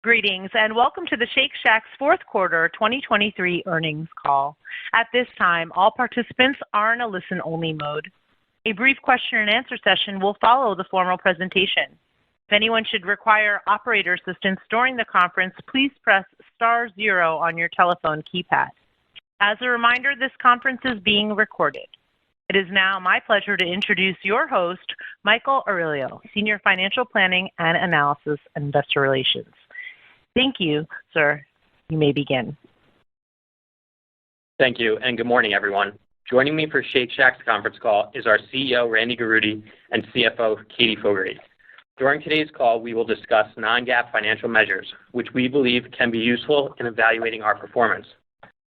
Greetings and welcome to the Shake Shack's fourth quarter 2023 earnings call. At this time, all participants are in a listen-only mode. A brief question-and-answer session will follow the formal presentation. If anyone should require operator assistance during the conference, please press star 0 on your telephone keypad. As a reminder, this conference is being recorded. It is now my pleasure to introduce your host, Michael Aurelio, Senior Financial Planning and Analysis and Investor Relations. Thank you, sir. You may begin. Thank you, and good morning, everyone. Joining me for Shake Shack's conference call is our CEO, Randy Garutti, and CFO, Katie Fogarty. During today's call, we will discuss non-GAAP financial measures, which we believe can be useful in evaluating our performance.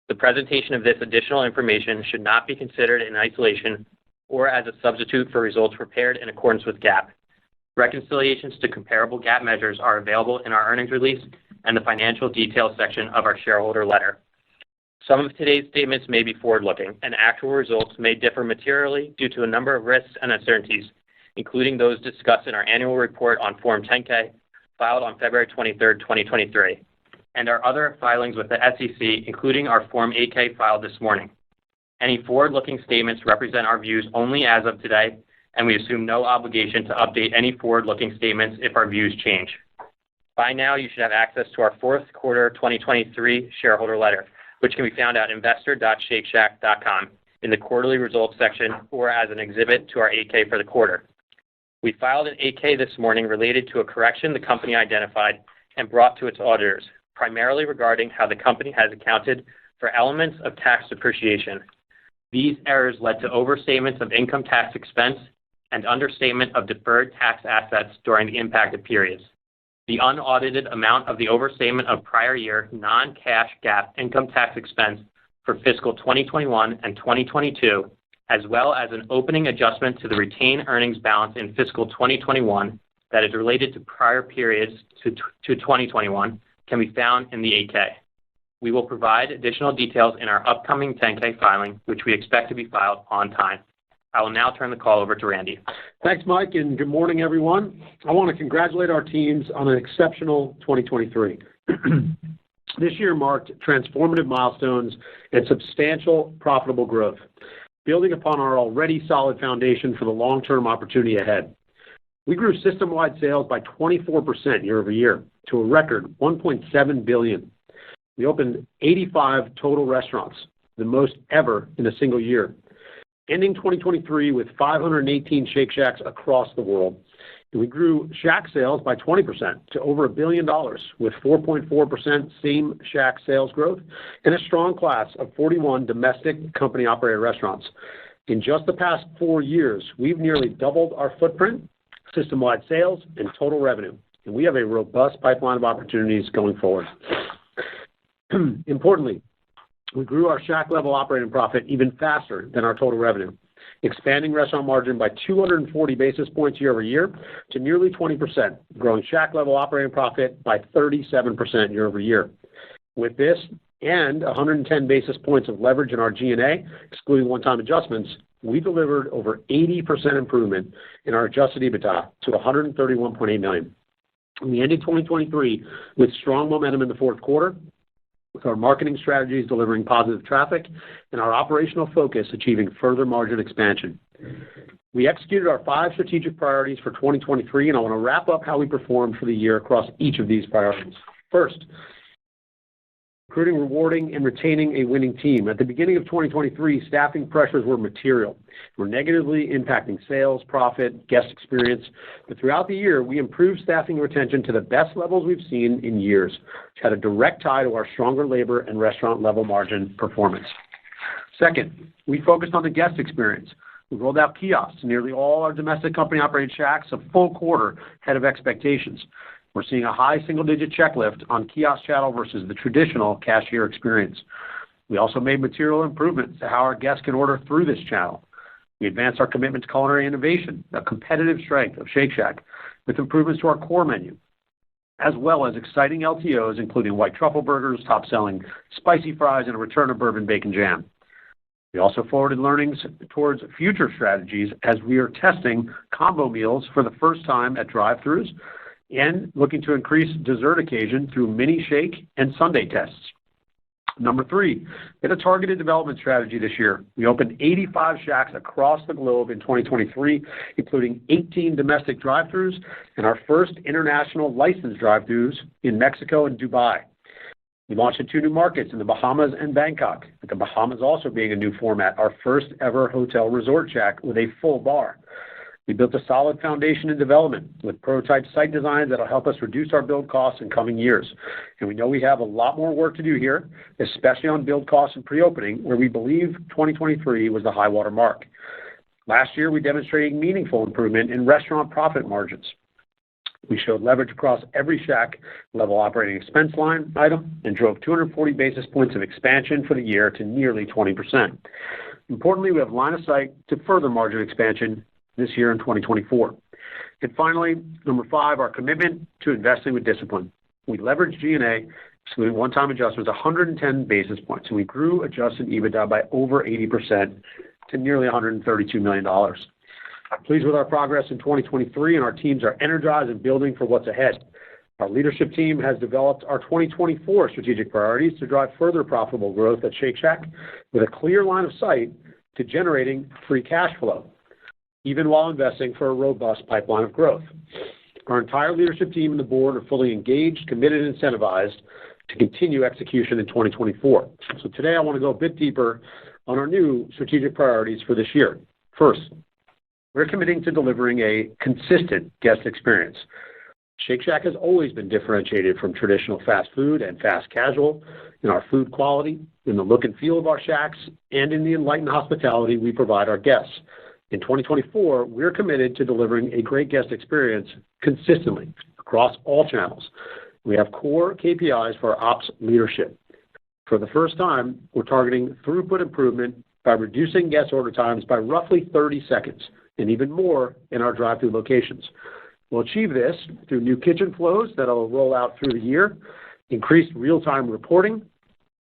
The presentation of this additional information should not be considered in isolation or as a substitute for results prepared in accordance with GAAP. Reconciliations to comparable GAAP measures are available in our earnings release and the financial details section of our shareholder letter. Some of today's statements may be forward-looking, and actual results may differ materially due to a number of risks and uncertainties, including those discussed in our annual report on Form 10-K, filed on February 23, 2023, and our other filings with the SEC, including our Form 8-K filed this morning. Any forward-looking statements represent our views only as of today, and we assume no obligation to update any forward-looking statements if our views change. By now, you should have access to our fourth quarter 2023 shareholder letter, which can be found at investor.shakeshack.com in the quarterly results section or as an exhibit to our 8-K for the quarter. We filed an 8-K this morning related to a correction the company identified and brought to its auditors, primarily regarding how the company has accounted for elements of tax depreciation. These errors led to overstatements of income tax expense and understatement of deferred tax assets during the impacted periods. The unaudited amount of the overstatement of prior year non-cash GAAP income tax expense for fiscal 2021 and 2022, as well as an opening adjustment to the retained earnings balance in fiscal 2021 that is related to prior periods to 2021, can be found in the 8-K. We will provide additional details in our upcoming 10-K filing, which we expect to be filed on time. I will now turn the call over to Randy. Thanks, Mike, and good morning, everyone. I want to congratulate our teams on an exceptional 2023. This year marked transformative milestones and substantial profitable growth, building upon our already solid foundation for the long-term opportunity ahead. We grew system-wide sales by 24% year-over-year to a record $1.7 billion. We opened 85 total restaurants, the most ever in a single year, ending 2023 with 518 Shake Shacks across the world. And we grew Shack sales by 20% to over $1 billion, with 4.4% same Shack sales growth and a strong class of 41 domestic company-operated restaurants. In just the past 4 years, we've nearly doubled our footprint, system-wide sales, and total revenue, and we have a robust pipeline of opportunities going forward. Importantly, we grew our Shack-level operating profit even faster than our total revenue, expanding restaurant margin by 240 basis points year-over-year to nearly 20%, growing Shack-level operating profit by 37% year-over-year. With this and 110 basis points of leverage in our G&A, excluding one-time adjustments, we delivered over 80% improvement in our adjusted EBITDA to $131.8 million. We ended 2023 with strong momentum in the fourth quarter, with our marketing strategies delivering positive traffic and our operational focus achieving further margin expansion. We executed our 5 strategic priorities for 2023, and I want to wrap up how we performed for the year across each of these priorities. First, recruiting, rewarding, and retaining a winning team. At the beginning of 2023, staffing pressures were material, were negatively impacting sales, profit, guest experience. But throughout the year, we improved staffing and retention to the best levels we've seen in years, which had a direct tie to our stronger labor and restaurant-level margin performance. Second, we focused on the guest experience. We rolled out kiosks to nearly all our domestic company-operated Shacks a full quarter ahead of expectations. We're seeing a high single-digit check lift on kiosk channel versus the traditional cashier experience. We also made material improvements to how our guests can order through this channel. We advanced our commitment to culinary innovation, a competitive strength of Shake Shack, with improvements to our core menu, as well as exciting LTOs, including white truffle burgers, top-selling spicy fries, and a return of bourbon bacon jam. We also forwarded learnings towards future strategies as we are testing combo meals for the first time at drive-thrus and looking to increase dessert occasion through mini shake and sundae tests. Number 3, we had a targeted development strategy this year. We opened 85 Shacks across the globe in 2023, including 18 domestic drive-thrus and our first international licensed drive-thrus in Mexico and Dubai. We launched in 2 new markets in the Bahamas and Bangkok, with the Bahamas also being a new format, our first ever hotel resort Shack with a full bar. We built a solid foundation in development with prototype site designs that will help us reduce our build costs in coming years. And we know we have a lot more work to do here, especially on build costs and pre-opening, where we believe 2023 was the high water mark. Last year, we demonstrated meaningful improvement in restaurant profit margins. We showed leverage across every Shack level operating expense line item and drove 240 basis points of expansion for the year to nearly 20%. Importantly, we have line of sight to further margin expansion this year in 2024. And finally, number 5, our commitment to investing with discipline. We leveraged G&A, excluding one-time adjustments, 110 basis points, and we grew adjusted EBITDA by over 80% to nearly $132 million. I'm pleased with our progress in 2023, and our teams are energized and building for what's ahead. Our leadership team has developed our 2024 strategic priorities to drive further profitable growth at Shake Shack with a clear line of sight to generating free cash flow, even while investing for a robust pipeline of growth. Our entire leadership team and the board are fully engaged, committed, and incentivized to continue execution in 2024. So today I want to go a bit deeper on our new strategic priorities for this year. First, we're committing to delivering a consistent guest experience. Shake Shack has always been differentiated from traditional fast food and fast casual in our food quality, in the look and feel of our Shacks, and in the enlightened hospitality we provide our guests. In 2024, we're committed to delivering a great guest experience consistently across all channels. We have core KPIs for our ops leadership. For the first time, we're targeting throughput improvement by reducing guest order times by roughly 30 seconds, and even more in our drive-thru locations. We'll achieve this through new kitchen flows that will roll out through the year, increased real-time reporting,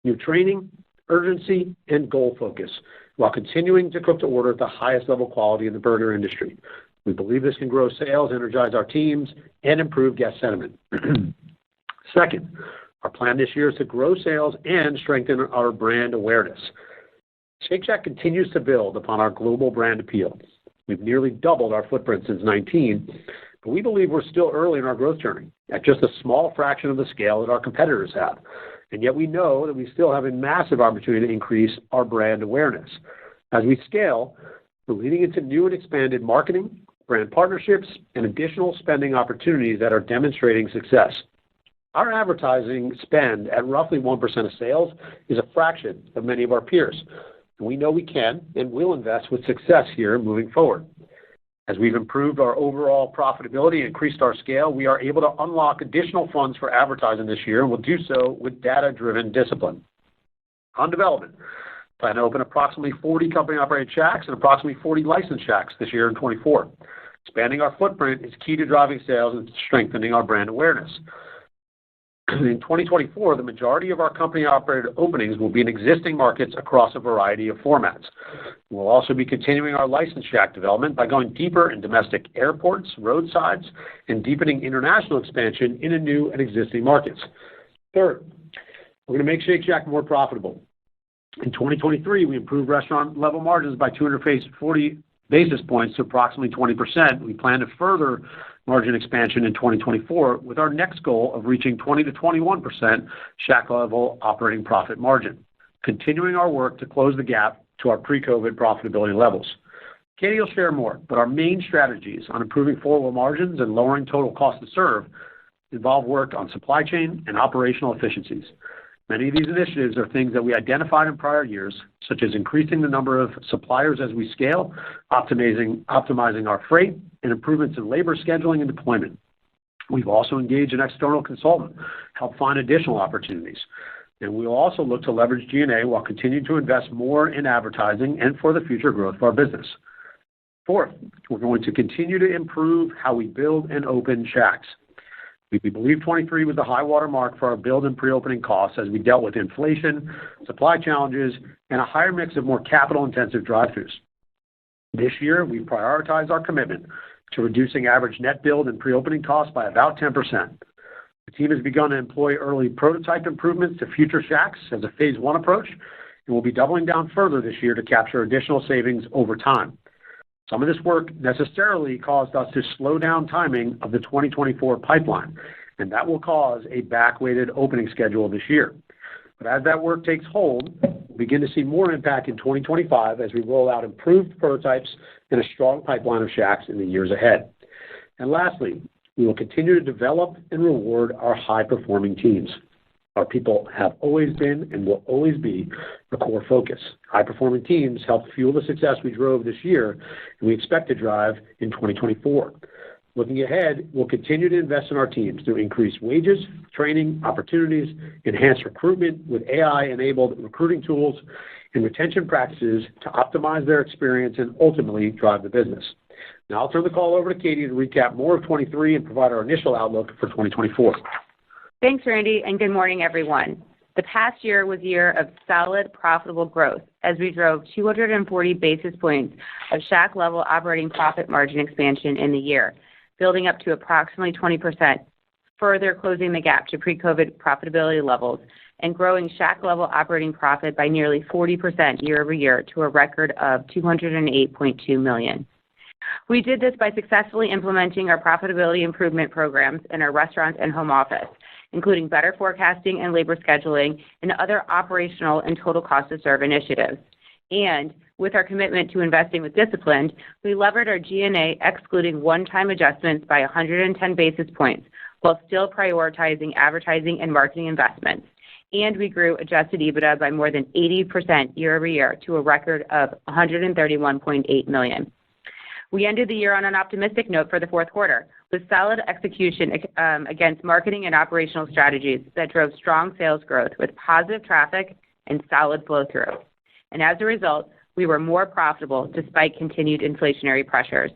new training, urgency, and goal focus, while continuing to cook to order at the highest level quality in the burger industry. We believe this can grow sales, energize our teams, and improve guest sentiment. Second, our plan this year is to grow sales and strengthen our brand awareness. Shake Shack continues to build upon our global brand appeal. We've nearly doubled our footprint since 2019, but we believe we're still early in our growth journey at just a small fraction of the scale that our competitors have. And yet we know that we still have a massive opportunity to increase our brand awareness. As we scale, we're leading into new and expanded marketing, brand partnerships, and additional spending opportunities that are demonstrating success. Our advertising spend at roughly 1% of sales is a fraction of many of our peers. And we know we can and will invest with success here moving forward. As we've improved our overall profitability and increased our scale, we are able to unlock additional funds for advertising this year, and we'll do so with data-driven discipline. On development, plan to open approximately 40 company-operated Shacks and approximately 40 licensed Shacks this year in 2024. Expanding our footprint is key to driving sales and strengthening our brand awareness. In 2024, the majority of our company-operated openings will be in existing markets across a variety of formats. We'll also be continuing our licensed Shack development by going deeper in domestic airports, roadsides, and deepening international expansion into new and existing markets. Third, we're going to make Shake Shack more profitable. In 2023, we improved restaurant-level margins by 240 basis points to approximately 20%. We plan to further margin expansion in 2024 with our next goal of reaching 20 to 21% Shack-level operating profit margin, continuing our work to close the gap to our pre-COVID profitability levels. Katie will share more, but our main strategies on improving forward margins and lowering total cost to serve involve work on supply chain and operational efficiencies. Many of these initiatives are things that we identified in prior years, such as increasing the number of suppliers as we scale, optimizing our freight, and improvements in labor scheduling and deployment. We've also engaged an external consultant to help find additional opportunities. And we will also look to leverage G&A while continuing to invest more in advertising and for the future growth of our business. Fourth, we're going to continue to improve how we build and open Shacks. We believe 23 was the high water mark for our build and pre-opening costs as we dealt with inflation, supply challenges, and a higher mix of more capital-intensive drive-thrus. This year, we prioritized our commitment to reducing average net build and pre-opening costs by about 10%. The team has begun to employ early prototype improvements to future Shacks as a phase one approach, and will be doubling down further this year to capture additional savings over time. Some of this work necessarily caused us to slow down timing of the 2024 pipeline, and that will cause a back-weighted opening schedule this year. But as that work takes hold, we'll begin to see more impact in 2025 as we roll out improved prototypes and a strong pipeline of Shacks in the years ahead. And lastly, we will continue to develop and reward our high-performing teams. Our people have always been and will always be a core focus. High-performing teams helped fuel the success we drove this year, and we expect to drive in 2024. Looking ahead, we'll continue to invest in our teams through increased wages, training, opportunities, enhanced recruitment with AI-enabled recruiting tools, and retention practices to optimize their experience and ultimately drive the business. Now I'll turn the call over to Katie to recap more of 23 and provide our initial outlook for 2024. Thanks, Randy, and good morning, everyone. The past year was a year of solid, profitable growth as we drove 240 basis points of Shack-level operating profit margin expansion in the year, building up to approximately 20%, further closing the gap to pre-COVID profitability levels, and growing Shack-level operating profit by nearly 40% year-over-year to a record of $208.2 million. We did this by successfully implementing our profitability improvement programs in our restaurants and home office, including better forecasting and labor scheduling and other operational and total cost to serve initiatives. And with our commitment to investing with discipline, we levered our G&A excluding one-time adjustments by 110 basis points while still prioritizing advertising and marketing investments. And we grew adjusted EBITDA by more than 80% year-over-year to a record of $131.8 million. We ended the year on an optimistic note for the fourth quarter, with solid execution against marketing and operational strategies that drove strong sales growth with positive traffic and solid flow-through. And as a result, we were more profitable despite continued inflationary pressures.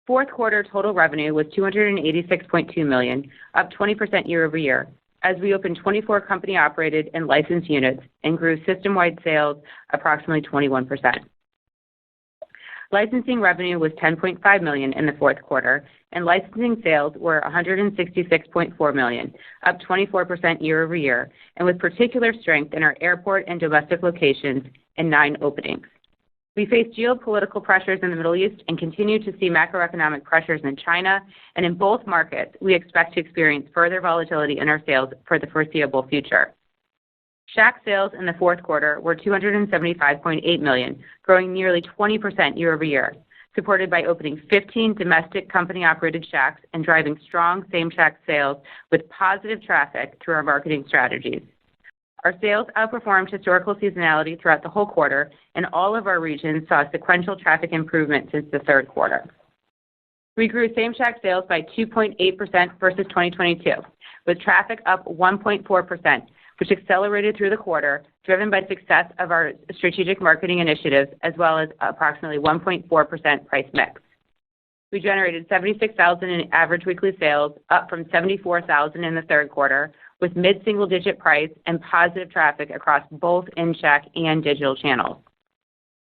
Fourth quarter total revenue was $286.2 million, up 20% year-over-year, as we opened 24 company-operated and licensed units and grew system-wide sales approximately 21%. Licensing revenue was $10.5 million in the fourth quarter, and licensing sales were $166.4 million, up 24% year-over-year, and with particular strength in our airport and domestic locations and 9 openings. We faced geopolitical pressures in the Middle East and continue to see macroeconomic pressures in China, and in both markets, we expect to experience further volatility in our sales for the foreseeable future. Shack sales in the fourth quarter were $275.8 million, growing nearly 20% year-over-year, supported by opening 15 domestic company-operated Shacks and driving strong same-Shack sales with positive traffic through our marketing strategies. Our sales outperformed historical seasonality throughout the whole quarter, and all of our regions saw sequential traffic improvement since the third quarter. We grew same-Shack sales by 2.8% versus 2022, with traffic up 1.4%, which accelerated through the quarter, driven by success of our strategic marketing initiatives, as well as approximately 1.4% price mix. We generated $76,000 in average weekly sales, up from $74,000 in the third quarter, with mid-single-digit price and positive traffic across both in-Shack and digital channels.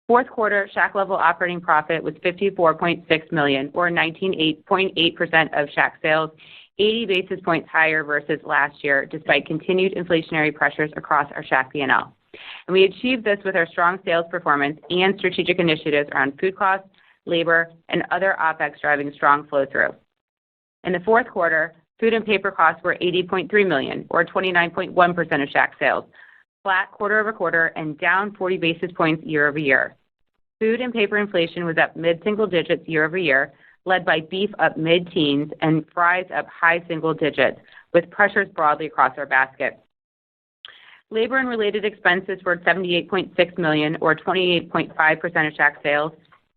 Fourth quarter Shack-level operating profit was $54.6 million, or 19.8% of Shack sales, 80 basis points higher versus last year, despite continued inflationary pressures across our Shack P&L. And we achieved this with our strong sales performance and strategic initiatives around food costs, labor, and other OpEx driving strong flow-through. In the fourth quarter, food and paper costs were $80.3 million, or 29.1% of Shack sales, flat quarter-over-quarter and down 40 basis points year-over-year. Food and paper inflation was up mid-single digits year-over-year, led by beef up mid-teens and fries up high single digits, with pressures broadly across our basket. Labor and related expenses were $78.6 million, or 28.5% of Shack sales,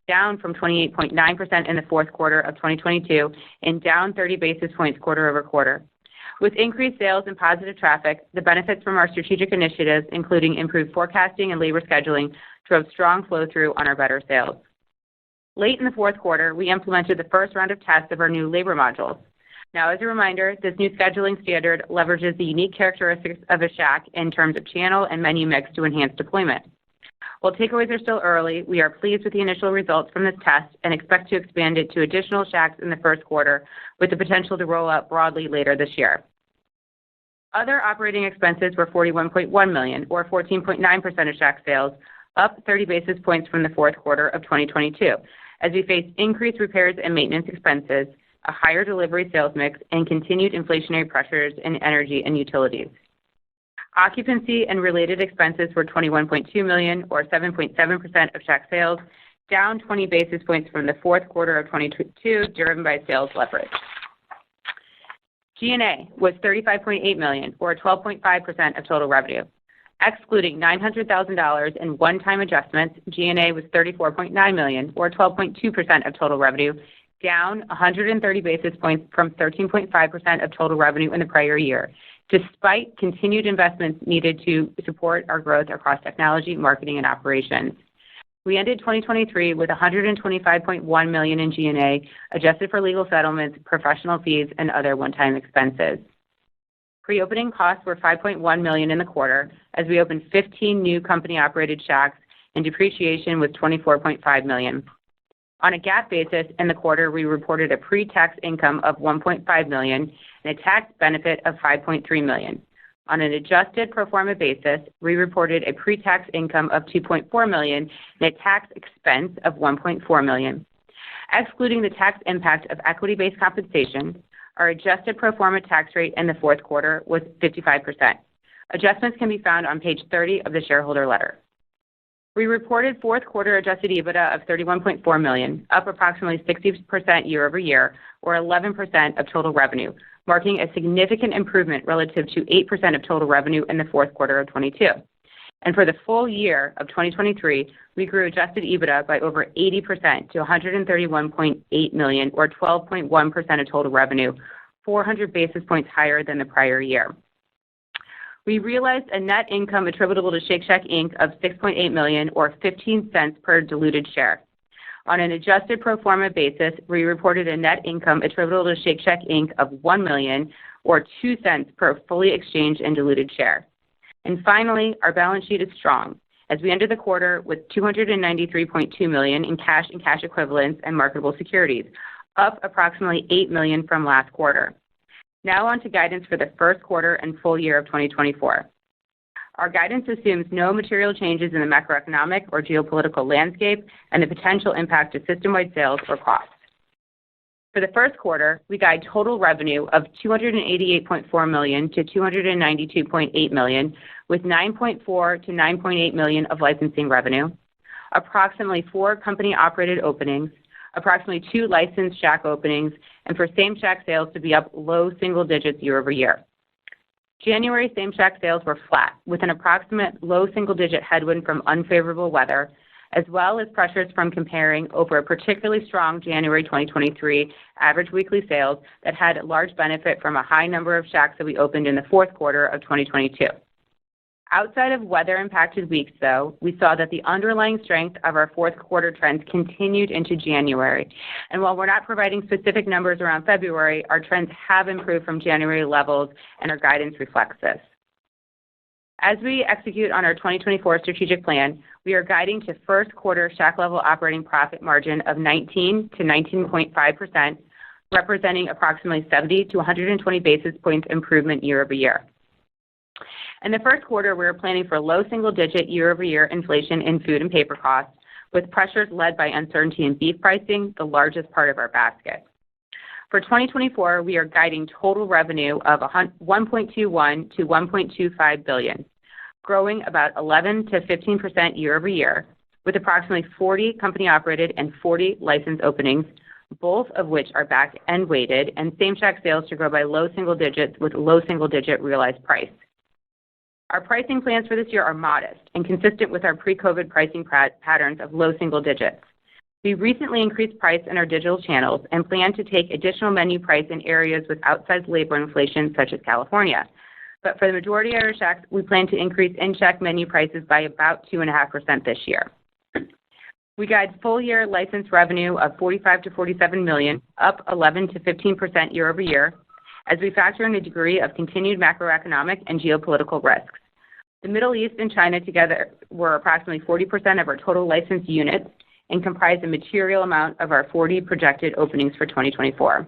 down from 28.9% in the fourth quarter of 2022 and down 30 basis points quarter-over-quarter. With increased sales and positive traffic, the benefits from our strategic initiatives, including improved forecasting and labor scheduling, drove strong flow-through on our better sales. Late in the fourth quarter, we implemented the first round of tests of our new labor modules. Now, as a reminder, this new scheduling standard leverages the unique characteristics of a Shack in terms of channel and menu mix to enhance deployment. While takeaways are still early, we are pleased with the initial results from this test and expect to expand it to additional Shacks in the first quarter with the potential to roll out broadly later this year. Other operating expenses were $41.1 million, or 14.9% of Shack sales, up 30 basis points from the fourth quarter of 2022, as we face increased repairs and maintenance expenses, a higher delivery sales mix, and continued inflationary pressures in energy and utilities. Occupancy and related expenses were $21.2 million, or 7.7% of Shack sales, down 20 basis points from the fourth quarter of 2022, driven by sales leverage. G&A was $35.8 million, or 12.5% of total revenue. Excluding $900,000 in one-time adjustments, G&A was $34.9 million, or 12.2% of total revenue, down 130 basis points from 13.5% of total revenue in the prior year, despite continued investments needed to support our growth across technology, marketing, and operations. We ended 2023 with $125.1 million in G&A, adjusted for legal settlements, professional fees, and other one-time expenses. Pre-opening costs were $5.1 million in the quarter, as we opened 15 new company-operated Shacks, and depreciation was $24.5 million. On a GAAP basis, in the quarter, we reported a pre-tax income of $1.5 million and a tax benefit of $5.3 million. On an adjusted pro forma basis, we reported a pre-tax income of $2.4 million and a tax expense of $1.4 million. Excluding the tax impact of equity-based compensation, our adjusted pro forma tax rate in the fourth quarter was 55%. Adjustments can be found on page 30 of the shareholder letter. We reported fourth quarter adjusted EBITDA of $31.4 million, up approximately 60% year-over-year, or 11% of total revenue, marking a significant improvement relative to 8% of total revenue in the fourth quarter of 2022. And for the full year of 2023, we grew adjusted EBITDA by over 80% to $131.8 million, or 12.1% of total revenue, 400 basis points higher than the prior year. We realized a net income attributable to Shake Shack Inc. of $6.8 million, or 15 cents per diluted share. On an adjusted pro forma basis, we reported a net income attributable to Shake Shack Inc. of $1 million, or 2 cents per fully exchanged and diluted share. And finally, our balance sheet is strong, as we ended the quarter with $293.2 million in cash and cash equivalents and marketable securities, up approximately $8 million from last quarter. Now on to guidance for the first quarter and full year of 2024. Our guidance assumes no material changes in the macroeconomic or geopolitical landscape and the potential impact to system-wide sales or costs. For the first quarter, we guide total revenue of $288.4 million to $292.8 million, with $9.4 to $9.8 million of licensing revenue, approximately 4 company-operated openings, approximately 2 licensed Shack openings, and for same-Shack sales to be up low single digits year-over-year. January same-Shack sales were flat, with an approximate low single-digit headwind from unfavorable weather, as well as pressures from comparing over a particularly strong January 2023 average weekly sales that had a large benefit from a high number of Shacks that we opened in the fourth quarter of 2022. Outside of weather-impacted weeks, though, we saw that the underlying strength of our fourth quarter trends continued into January. And while we're not providing specific numbers around February, our trends have improved from January levels, and our guidance reflects this. As we execute on our 2024 strategic plan, we are guiding to first quarter Shack-level operating profit margin of 19 to 19.5%, representing approximately 70 to 120 basis points improvement year-over-year. In the first quarter, we are planning for low single-digit year-over-year inflation in food and paper costs, with pressures led by uncertainty in beef pricing, the largest part of our basket. For 2024, we are guiding total revenue of $1.21 to $1.25 billion, growing about 11 to 15% year-over-year, with approximately 40 company-operated and 40 licensed openings, both of which are back-end weighted, and same-Shack sales to grow by low single digits with low single-digit realized price. Our pricing plans for this year are modest and consistent with our pre-COVID pricing patterns of low single digits. We recently increased price in our digital channels and plan to take additional menu price in areas with outsized labor inflation, such as California. But for the majority of our Shacks, we plan to increase in-Shack menu prices by about 2.5% this year. We guide full-year license revenue of $45 to $47 million, up 11 to 15% year-over-year, as we factor in a degree of continued macroeconomic and geopolitical risks. The Middle East and China together were approximately 40% of our total licensed units and comprise a material amount of our 40 projected openings for 2024.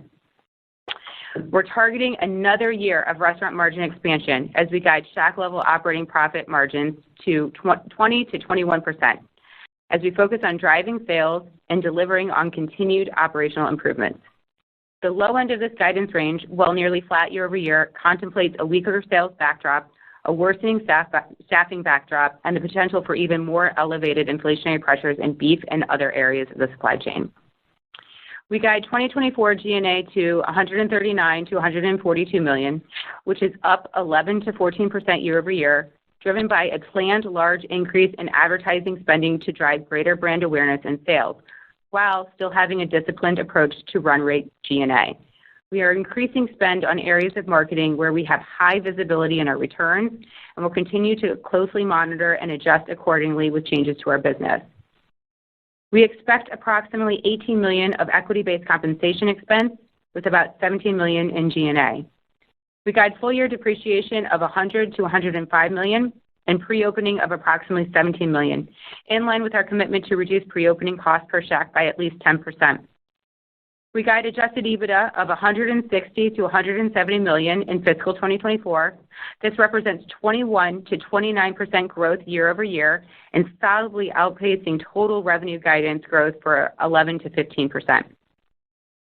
We're targeting another year of restaurant margin expansion as we guide Shack-level operating profit margins to 20 to 21%, as we focus on driving sales and delivering on continued operational improvements. The low end of this guidance range, while nearly flat year over year, contemplates a weaker sales backdrop, a worsening staffing backdrop, and the potential for even more elevated inflationary pressures in beef and other areas of the supply chain. We guide 2024 G&A to $139 to $142 million, which is up 11 to 14% year over year, driven by a planned large increase in advertising spending to drive greater brand awareness and sales, while still having a disciplined approach to run rate G&A. We are increasing spend on areas of marketing where we have high visibility in our returns, and will continue to closely monitor and adjust accordingly with changes to our business. We expect approximately $18 million of equity-based compensation expense, with about $17 million in G&A. We guide full-year depreciation of $100 to $105 million and pre-opening of approximately $17 million, in line with our commitment to reduce pre-opening costs per Shack by at least 10%. We guide adjusted EBITDA of $160 to $170 million in fiscal 2024. This represents 21 to 29% growth year over year and solidly outpacing total revenue guidance growth for 11 to 15%.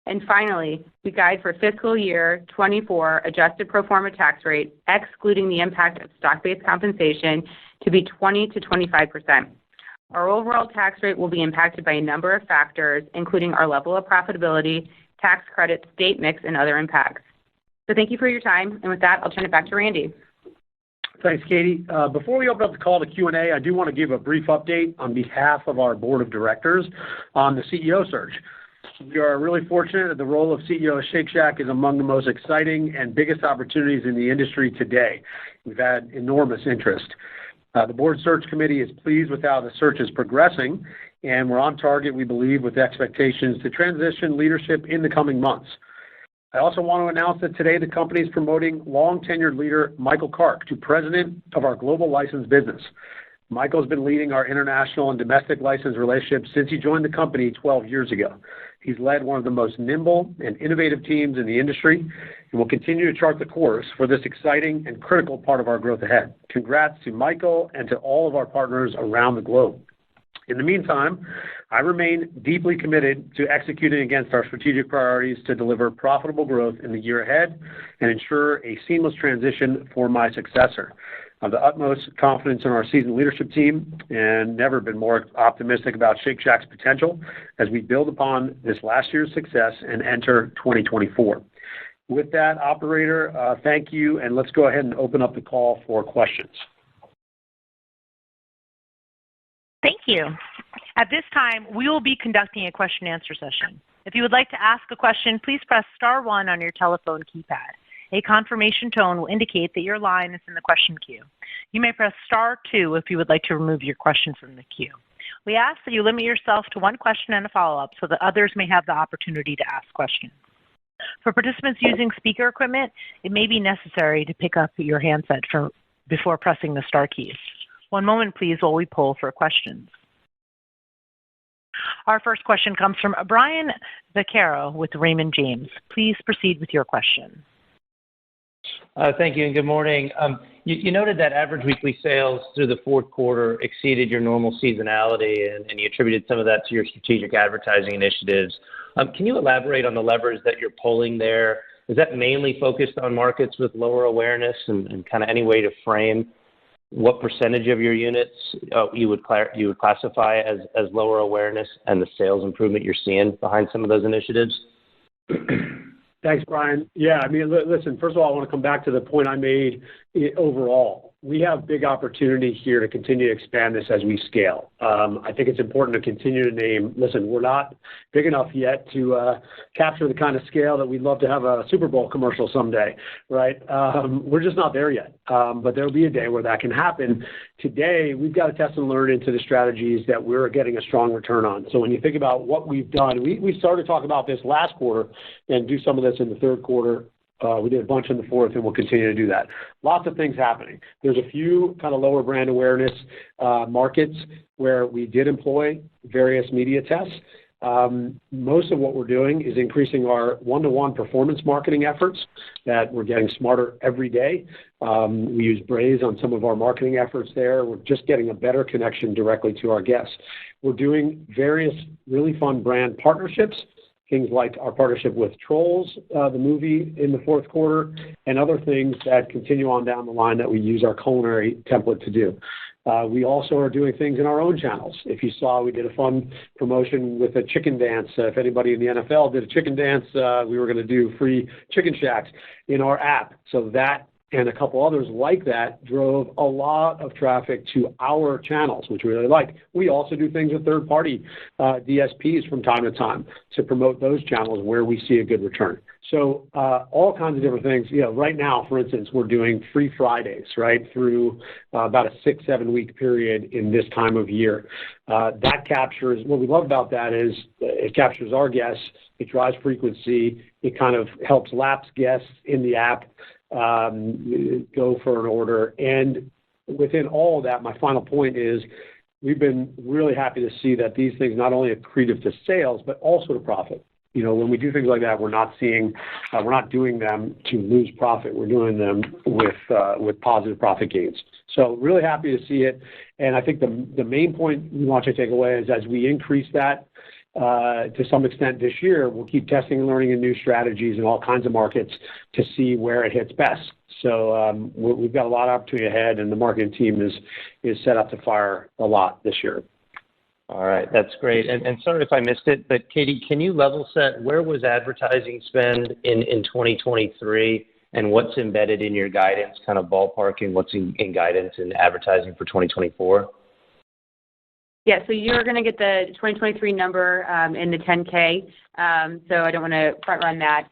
And finally, we guide for fiscal year 24 adjusted pro forma tax rate, excluding the impact of stock-based compensation, to be 20 to 25%. Our overall tax rate will be impacted by a number of factors, including our level of profitability, tax credits, state mix, and other impacts. So thank you for your time, and with that, I'll turn it back to Randy. Thanks, Katie. Before we open up the call to Q&A, I do want to give a brief update on behalf of our board of directors on the CEO search. We are really fortunate that the role of CEO of Shake Shack is among the most exciting and biggest opportunities in the industry today. We've had enormous interest. The board search committee is pleased with how the search is progressing, and we're on target, we believe, with expectations to transition leadership in the coming months. I also want to announce that today the company is promoting long-tenured leader Michael Kark to president of our global license business. Michael's been leading our international and domestic license relationships since he joined the company 12 years ago. He's led one of the most nimble and innovative teams in the industry and will continue to chart the course for this exciting and critical part of our growth ahead. Congrats to Michael and to all of our partners around the globe. In the meantime, I remain deeply committed to executing against our strategic priorities to deliver profitable growth in the year ahead and ensure a seamless transition for my successor. I have the utmost confidence in our seasoned leadership team and never been more optimistic about Shake Shack's potential as we build upon this last year's success and enter 2024. With that, operator, thank you, and let's go ahead and open up the call for questions. Thank you. At this time, we will be conducting a question-and-answer session. If you would like to ask a question, please press star 1 on your telephone keypad. A confirmation tone will indicate that your line is in the question queue. You may press star 2 if you would like to remove your question from the queue. We ask that you limit yourself to one question and a follow-up so that others may have the opportunity to ask questions. For participants using speaker equipment, it may be necessary to pick up your handset before pressing the star keys. One moment, please, while we poll for questions. Our first question comes from Brian Vaccaro with Raymond James. Please proceed with your question. Thank you, and good morning. You noted that average weekly sales through the fourth quarter exceeded your normal seasonality, and you attributed some of that to your strategic advertising initiatives. Can you elaborate on the levers that you're pulling there? Is that mainly focused on markets with lower awareness, and kind of any way to frame what percentage of your units you would classify as lower awareness and the sales improvement you're seeing behind some of those initiatives? Thanks, Brian. Yeah, I mean, listen, first of all, I want to come back to the point I made overall. We have big opportunity here to continue to expand this as we scale. I think it's important to continue to name, listen, we're not big enough yet to capture the kind of scale that we'd love to have a Super Bowl commercial someday, right? We're just not there yet, but there'll be a day where that can happen. Today, we've got to test and learn into the strategies that we're getting a strong return on. So when you think about what we've done, we started to talk about this last quarter and do some of this in the third quarter. We did a bunch in the fourth, and we'll continue to do that. Lots of things happening. There's a few kind of lower brand awareness markets where we did employ various media tests. Most of what we're doing is increasing our one-to-one performance marketing efforts, that we're getting smarter every day. We use Braze on some of our marketing efforts there. We're just getting a better connection directly to our guests. We're doing various really fun brand partnerships, things like our partnership with Trolls, the movie, in the fourth quarter, and other things that continue on down the line that we use our culinary template to do. We also are doing things in our own channels. If you saw, we did a fun promotion with a chicken dance. If anybody in the NFL did a chicken dance, we were going to do free chicken shacks in our app. So that and a couple others like that drove a lot of traffic to our channels, which we really like. We also do things with third-party DSPs from time to time to promote those channels where we see a good return. So all kinds of different things. Right now, for instance, we're doing free Fridays, right, through about a 6-7 week period in this time of year. That captures, what we love about that is it captures our guests, it drives frequency, it kind of helps lapsed guests in the app go for an order. And within all of that, my final point is we've been really happy to see that these things not only accretive to sales, but also to profit. When we do things like that, we're not doing them to lose profit. We're doing them with positive profit gains. So really happy to see it. And I think the main point we want you to take away is as we increase that to some extent this year, we'll keep testing and learning in new strategies in all kinds of markets to see where it hits best. So we've got a lot of opportunity ahead, and the marketing team is set up to fire a lot this year. All right, that's great. And sorry if I missed it, but Katie, can you level set where was advertising spend in 2023 and what's embedded in your guidance, kind of ballparking what's in guidance and advertising for 2024? Yeah, so you're going to get the 2023 number in the 10K, so I don't want to front run that.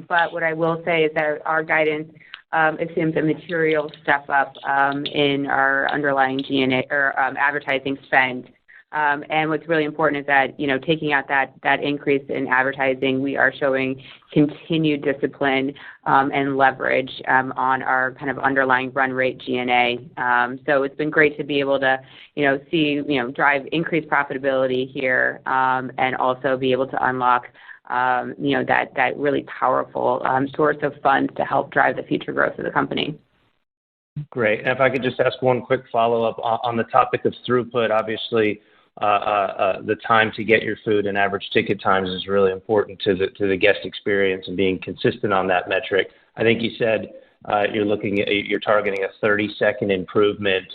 But what I will say is that our guidance assumes a material step up in our underlying G&A or advertising spend. And what's really important is that, taking out that increase in advertising, we are showing continued discipline and leverage on our kind of underlying run rate G&A. So it's been great to be able to, see, drive increased profitability here and also be able to unlock, that really powerful source of funds to help drive the future growth of the company. Great. And if I could just ask one quick follow-up on the topic of throughput, obviously, the time to get your food and average ticket times is really important to the guest experience and being consistent on that metric. I think you said you're targeting a 30-second improvement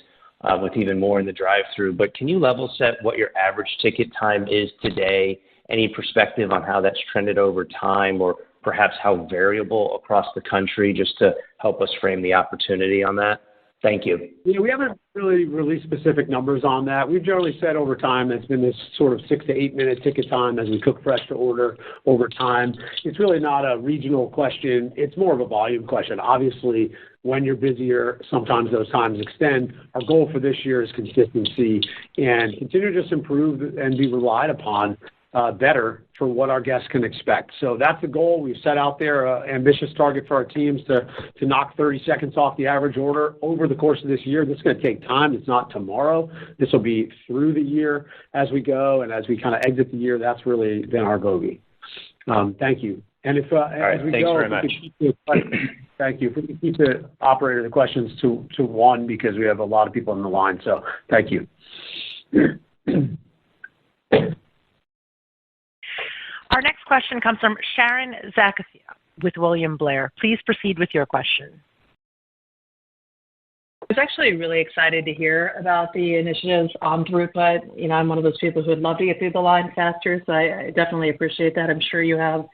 with even more in the drive-through. But can you level set what your average ticket time is today? Any perspective on how that's trended over time, or perhaps how variable across the country, just to help us frame the opportunity on that? Thank you. We haven't really released specific numbers on that. We've generally said over time it's been this sort of 6 to 8 minute ticket time as we cook fresh to order over time. It's really not a regional question. It's more of a volume question. Obviously, when you're busier, sometimes those times extend. Our goal for this year is consistency and continue to just improve and be relied upon better for what our guests can expect. So that's the goal. We've set out there an ambitious target for our teams to knock 30 seconds off the average order over the course of this year. This is going to take time. It's not tomorrow. This will be through the year as we go, and as we kind of exit the year, that's really been our bogey. Thank you. And if as we go, very much. Thank you. If we can keep the operator the questions to one, because we have a lot of people on the line. So thank you. Our next question comes from Sharon Zackfia with William Blair. Please proceed with your question. I was actually really excited to hear about the initiatives on throughput. I'm one of those people who would love to get through the line faster, so I definitely appreciate that. I'm sure you have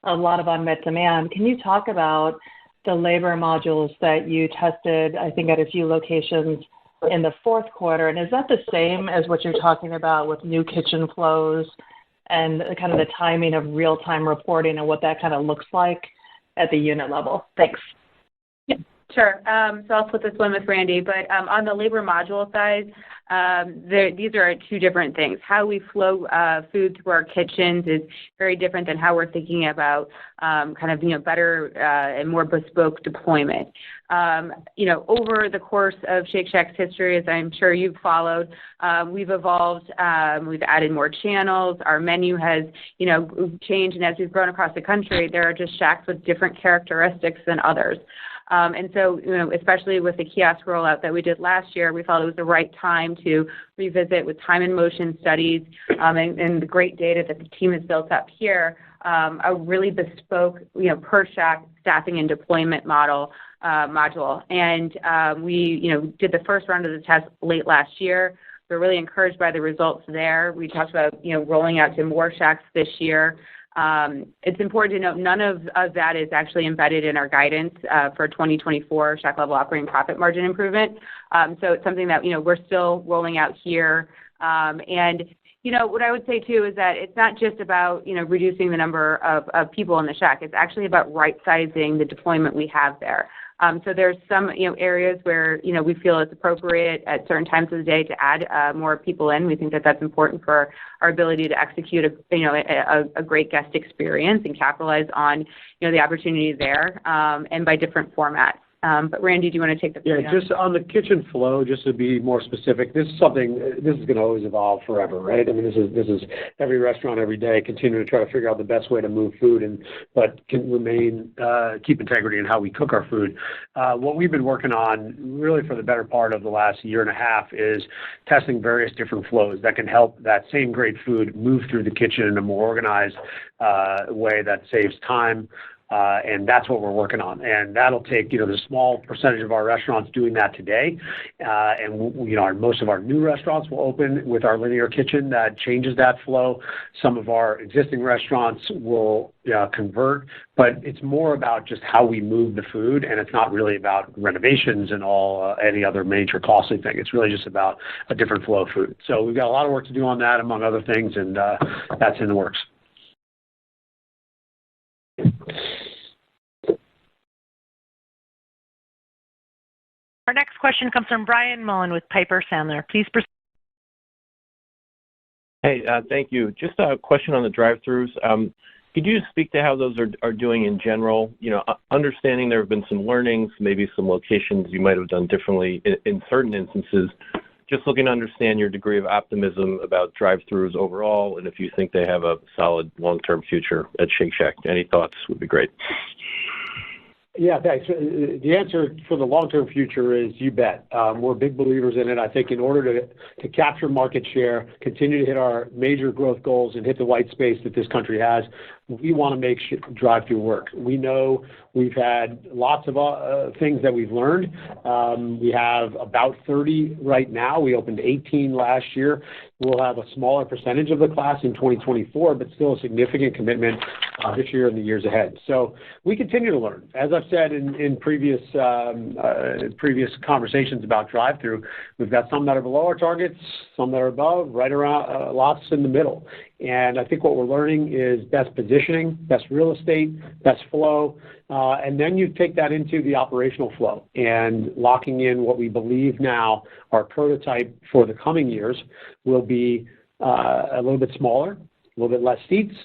a lot of unmet demand. Can you talk about the labor modules that you tested, I think, at a few locations in the fourth quarter? And is that the same as what you're talking about with new kitchen flows and kind of the timing of real-time reporting and what that kind of looks like at the unit level? Thanks. Yeah. Sure. So I'll split this one with Randy, but on the labor module side, these are two different things. How we flow food through our kitchens is very different than how we're thinking about better and more bespoke deployment. Over the course of Shake Shack's history, as I'm sure you've followed, we've evolved. We've added more channels. Our menu has, changed, and as we've grown across the country, there are just Shacks with different characteristics than others. And so, especially with the kiosk rollout that we did last year, we felt it was the right time to revisit with time and motion studies and the great data that the team has built up here, a really bespoke, per Shack staffing and deployment module. And we, did the first round of the test late last year. We're really encouraged by the results there. We talked about, rolling out to more Shacks this year. It's important to note none of that is actually embedded in our guidance for 2024 Shack level operating profit margin improvement. So it's something that, we're still rolling out here. And what I would say too is that it's not just about, reducing the number of people in the Shack. It's actually about right-sizing the deployment we have there. So there's some, areas where, we feel it's appropriate at certain times of the day to add more people in. We think that that's important for our ability to execute a great guest experience and capitalize on, the opportunity there, and by different formats. But Randy, do you want to take the Yeah, just on the kitchen flow, just to be more specific, this is going to always evolve forever, right? I mean, this is every restaurant every day continuing to try to figure out the best way to move food but can keep integrity in how we cook our food. What we've been working on really for the better part of the last year and a half is testing various different flows that can help that same great food move through the kitchen in a more organized way that saves time. And that's what we're working on. And that'll take, the small percentage of our restaurants doing that today. And, most of our new restaurants will open with our linear kitchen that changes that flow. Some of our existing restaurants will convert, but it's more about just how we move the food. And it's not really about renovations and any other major costly thing. It's really just about a different flow of food. So we've got a lot of work to do on that, among other things, and that's in the works. Our next question comes from Brian Mullen with Piper Sandler. Please proceed. Hey, thank you. Just a question on the drive-thrus. Could you speak to how those are doing in general? Understanding there have been some learnings, maybe some locations you might have done differently in certain instances. Just looking to understand your degree of optimism about drive-thrus overall, and if you think they have a solid long-term future at Shake Shack. Any thoughts would be great. Yeah, thanks. The answer for the long-term future is you bet. We're big believers in it. I think in order to capture market share, continue to hit our major growth goals and hit the white space that this country has, we want to make drive-thru work. We know we've had lots of things that we've learned. We have about 30 right now. We opened 18 last year. We'll have a smaller percentage of the class in 2024, but still a significant commitment this year and the years ahead. So we continue to learn. As I've said in previous conversations about drive-thru, we've got some that are below our targets, some that are above, right around, lots in the middle. And I think what we're learning is best positioning, best real estate, best flow, and then you take that into the operational flow and locking in what we believe now our prototype for the coming years will be a little bit smaller, a little bit less seats,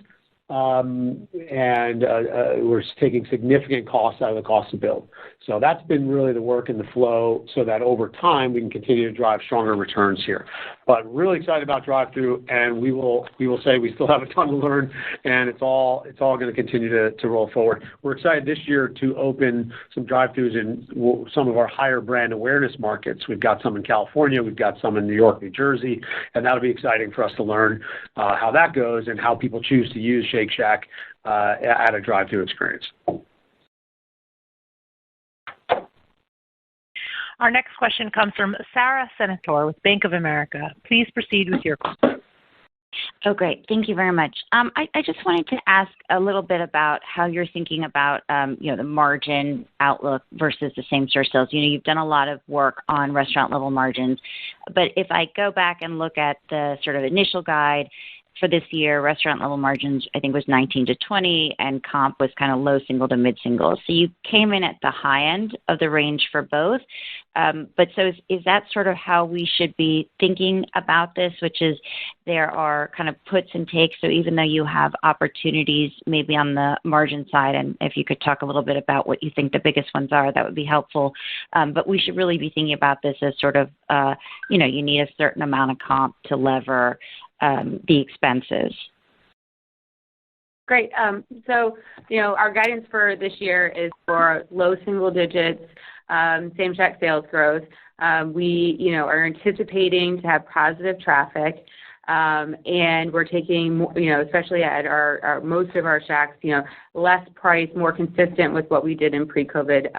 and we're taking significant costs out of the cost to build. So that's been really the work in the flow so that over time we can continue to drive stronger returns here. But really excited about drive-thru, and we will say we still have a ton to learn, and it's all going to continue to roll forward. We're excited this year to open some drive-thrus in some of our higher brand awareness markets. We've got some in California, we've got some in New York, New Jersey, and that'll be exciting for us to learn how that goes and how people choose to use Shake Shack at a drive-thru experience. Our next question comes from Sara Senatore with Bank of America. Please proceed with your question. Oh, great. Thank you very much. I just wanted to ask a little bit about how you're thinking about, the margin outlook versus the same-store sales. You've done a lot of work on restaurant-level margins, but if I go back and look at the sort of initial guide, for this year, restaurant level margins, I think, was 19 to 20, and comp was kind of low single to mid single. So you came in at the high end of the range for both. But so is that sort of how we should be thinking about this, which is there are kind of puts and takes. So even though you have opportunities maybe on the margin side, and if you could talk a little bit about what you think the biggest ones are, that would be helpful. But we should really be thinking about this as sort of, you need a certain amount of comp to lever the expenses. Great. So, our guidance for this year is for low single digits, same Shack sales growth. We, are anticipating to have positive traffic, and we're taking, especially at our most of our Shacks, less price, more consistent with what we did in pre-COVID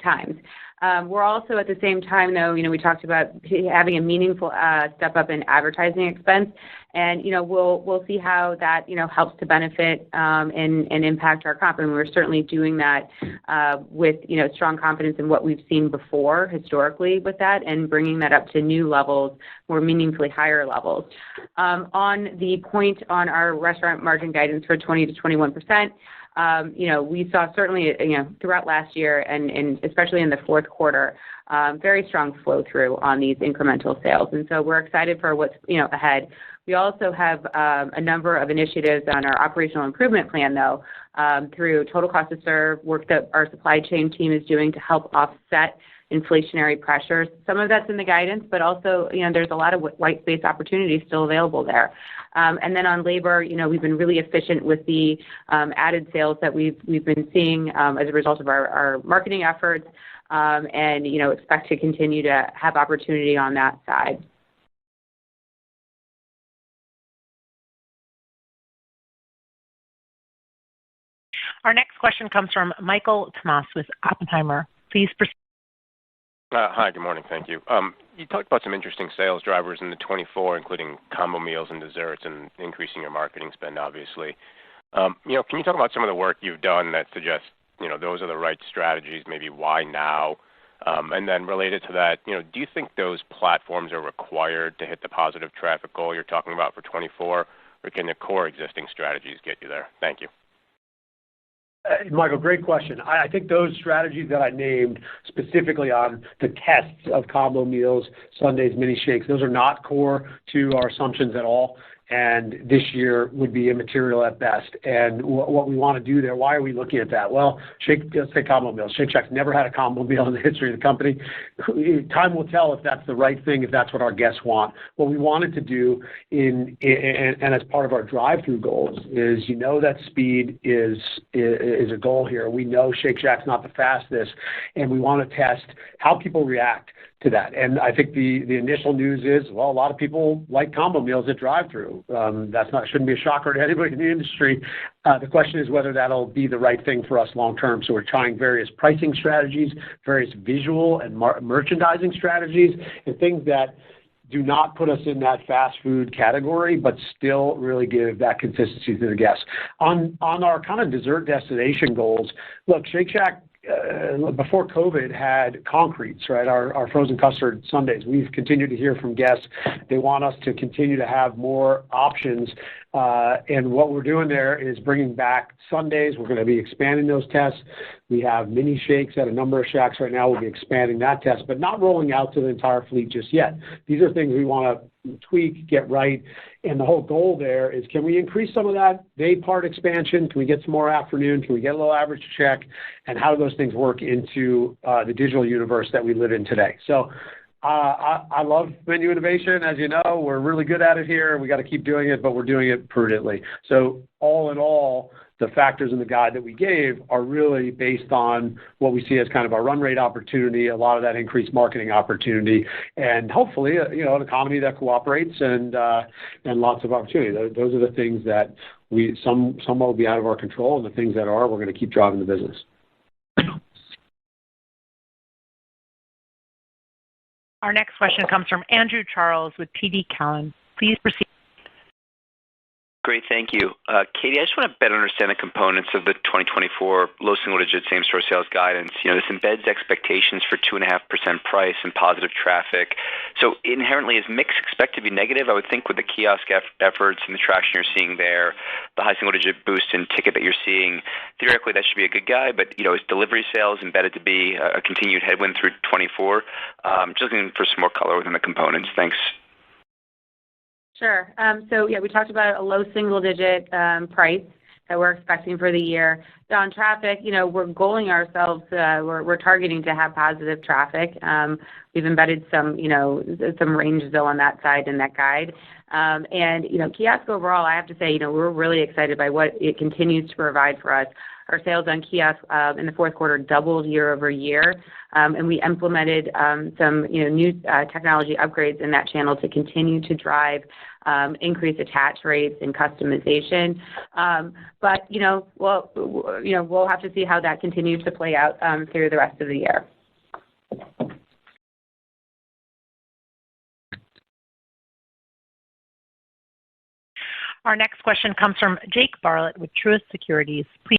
times. We're also at the same time, though, we talked about having a meaningful step up in advertising expense, and we'll see how that helps to benefit and impact our comp. And we're certainly doing that with strong confidence in what we've seen before historically with that, and bringing that up to new levels, more meaningfully higher levels. On the point on our restaurant margin guidance for 20 to 21%. We saw certainly, throughout last year and especially in the fourth quarter, very strong flow through on these incremental sales. And so we're excited for what's, ahead. We also have a number of initiatives on our operational improvement plan, though, through total cost to serve, work that our supply chain team is doing to help offset inflationary pressures. Some of that's in the guidance, but also, there's a lot of white space opportunities still available there. And then on labor, we've been really efficient with the added sales that we've been seeing as a result of our marketing efforts, and expect to continue to have opportunity on that side. Our next question comes from Michael Tamas with Oppenheimer. Please proceed. Hi, good morning. Thank you. You talked about some interesting sales drivers in the 24, including combo meals and desserts and increasing your marketing spend, obviously. Can you talk about some of the work you've done that suggests, those are the right strategies, maybe why now? And then related to that, do you think those platforms are required to hit the positive traffic goal you're talking about for 24, or can the core existing strategies get you there? Thank you. Michael, great question. I think those strategies that I named specifically on the tests of combo meals, Sundays, mini shakes, those are not core to our assumptions at all, and this year would be immaterial at best. And what we want to do there, why are we looking at that? Well, let's say combo meals. Shake Shack's never had a combo meal in the history of the company. Time will tell if that's the right thing, if that's what our guests want. What we wanted to do and as part of our drive-through goals is, that speed is a goal here. We know Shake Shack's not the fastest, and we want to test how people react to that. And I think the initial news is, well, a lot of people like combo meals at drive-through. Shouldn't be a shocker to anybody in the industry. The question is whether that'll be the right thing for us long term. So we're trying various pricing strategies, various visual and merchandising strategies, and things that do not put us in that fast food category, but still really give that consistency to the guests. On our kind of dessert destination goals, look, Shake Shack before COVID had concretes, right? Our frozen custard sundaes. We've continued to hear from guests. They want us to continue to have more options. And what we're doing there is bringing back sundaes. We're going to be expanding those tests. We have mini shakes at a number of Shacks right now. We'll be expanding that test, but not rolling out to the entire fleet just yet. These are things we want to tweak, get right. And the whole goal there is, can we increase some of that day part expansion? Can we get some more afternoon? Can we get a little average check? And how do those things work into the digital universe that we live in today? So I love menu innovation. As you know, we're really good at it here. We got to keep doing it, but we're doing it prudently. So all in all, the factors in the guide that we gave are really based on what we see as kind of our run rate opportunity, a lot of that increased marketing opportunity, and hopefully, an economy that cooperates and lots of opportunity. Those are the things that some will be out of our control, and the things that are, we're going to keep driving the business. Our next question comes from Andrew Charles with TD Cowen. Please proceed. Great. Great, thank you. Katie, I just want to better understand the components of the 2024 low single-digit same-store sales guidance. This embeds expectations for 2.5% price and positive traffic. So inherently, is mix expected to be negative? I would think with the kiosk efforts and the traction you're seeing there, the high single-digit boost in ticket that you're seeing, theoretically that should be a good guy, but is delivery sales embedded to be a continued headwind through 24? Just looking for some more color within the components. Thanks. Sure. We talked about a low single-digit price that we're expecting for the year. So on traffic, we're goaling ourselves. We're targeting to have positive traffic. We've embedded some range though on that side in that guide. Kiosk overall, I have to say, we're really excited by what it continues to provide for us. Our sales on kiosk in the fourth quarter doubled year over year, and we implemented some new technology upgrades in that channel to continue to drive increased attach rates and customization. But we'll have to see how that continues to play out through the rest of the year. Our next question comes from Jake Bartlett with Truist Securities. Please.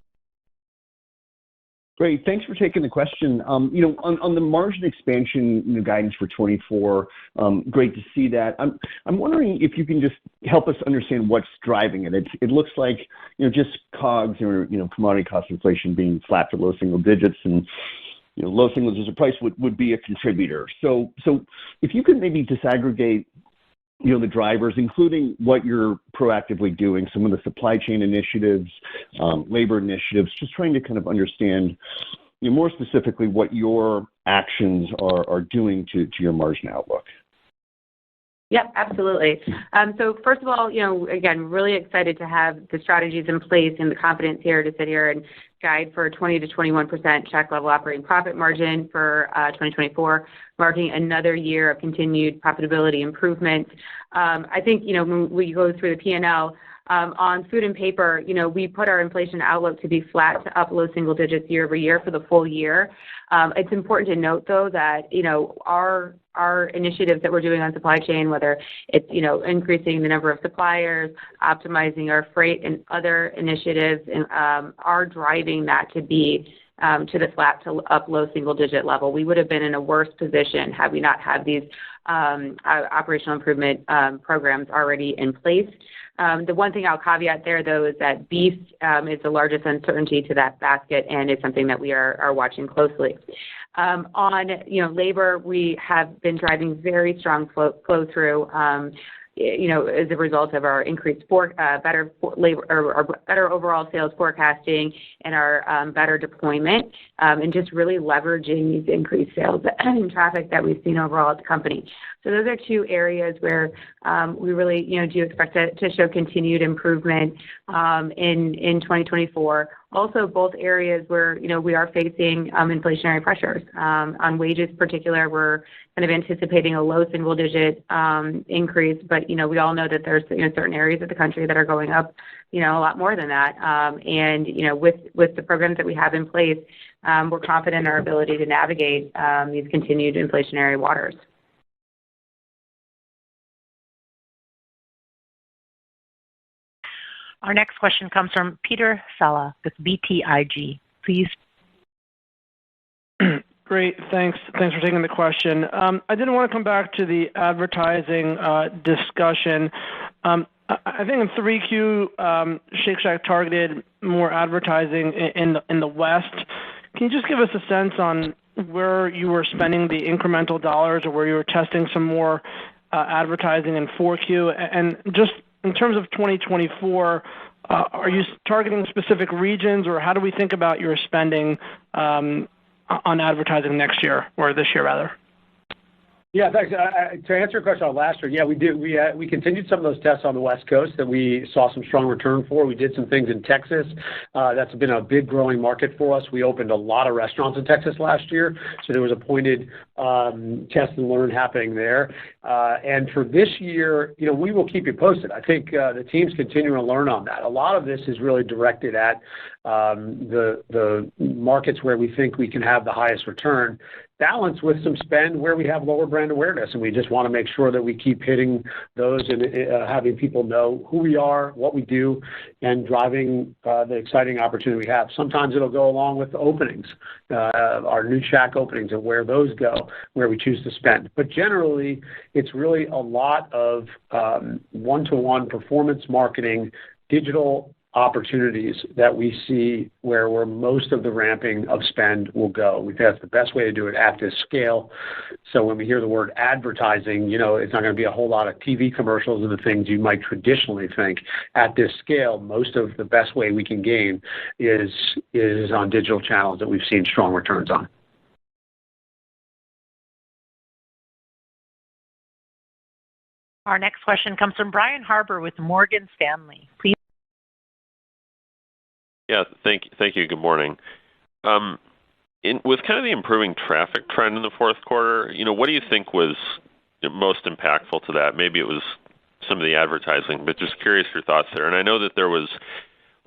Great. Thanks for taking the question. On the margin expansion guidance for 24, great to see that. I'm wondering if you can just help us understand what's driving it. It looks like just COGS or commodity cost inflation being flat to low single digits, and low single digit price would be a contributor. So if you could maybe disaggregate the drivers, including what you're proactively doing, some of the supply chain initiatives, labor initiatives, just trying to kind of understand more specifically what your actions are doing to your margin outlook. Yep, absolutely. So first of all, again, really excited to have the strategies in place and the confidence here to sit here and guide for 20 to 21% Shack level operating profit margin for 2024, marking another year of continued profitability improvement. I think, when we go through the P&L, on food and paper, we put our inflation outlook to be flat to up low single digits year over year for the full year. It's important to note, though, that, our initiatives that we're doing on supply chain, whether it's, increasing the number of suppliers, optimizing our freight and other initiatives, are driving that to be to the flat to up low single digit level. We would have been in a worse position had we not had these operational improvement programs already in place. The one thing I'll caveat there, though, is that beef is the largest uncertainty to that basket, and it's something that we are watching closely. On labor, we have been driving very strong flow through. As a result of our increased better labor or better overall sales forecasting and our better deployment, and just really leveraging these increased sales and traffic that we've seen overall at the company. So those are two areas where we really do expect to show continued improvement in 2024. Also, both areas where we are facing inflationary pressures on wages. In particular, we're kind of anticipating a low single-digit increase, but we all know that there's certain areas of the country that are going up a lot more than that. And with the programs that we have in place, we're confident in our ability to navigate these continued inflationary waters. Our next question comes from Peter Saleh with BTIG. Please. Great. Thanks for taking the question. I didn't want to come back to the advertising discussion. I think in 3Q, Shake Shack targeted more advertising in the West. Can you just give us a sense on where you were spending the incremental dollars or where you were testing some more advertising in 4Q? And just in terms of 2024, are you targeting specific regions, or how do we think about your spending on advertising next year, or this year, rather? Yeah, thanks. To answer your question on last year, yeah, we did. We continued some of those tests on the West Coast that we saw some strong return for. We did some things in Texas. That's been a big growing market for us. We opened a lot of restaurants in Texas last year, so there was a pointed test and learn happening there. And for this year, we will keep you posted. I think the team's continuing to learn on that. A lot of this is really directed at the markets where we think we can have the highest return, balance with some spend where we have lower brand awareness, and we just want to make sure that we keep hitting those and having people know who we are, what we do, and driving the exciting opportunity we have. Sometimes it'll go along with the openings, our new SHAK openings, and where those go, where we choose to spend. But generally, it's really a lot of one-to-one performance marketing, digital opportunities that we see where most of the ramping of spend will go. We think that's the best way to do it at this scale. So when we hear the word advertising, it's not going to be a whole lot of TV commercials and the things you might traditionally think. At this scale, most of the best way we can gain is on digital channels that we've seen strong returns on. Our next question comes from Brian Harbour with Morgan Stanley. Please. Yeah, thank you. Good morning. With kind of the improving traffic trend in the fourth quarter, what do you think was most impactful to that? Maybe it was some of the advertising, but just curious your thoughts there. And I know that there was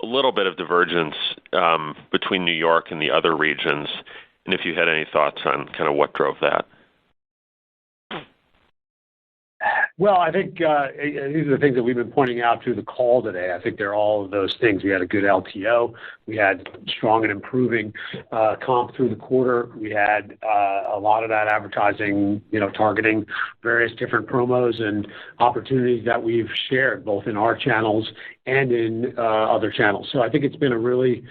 a little bit of divergence between New York and the other regions, and if you had any thoughts on kind of what drove that. Well, I think these are the things that we've been pointing out through the call today. I think they're all of those things. We had a good LTO. We had strong and improving comp through the quarter. We had a lot of that advertising, targeting various different promos and opportunities that we've shared both in our channels and in other channels. So I think it's been a really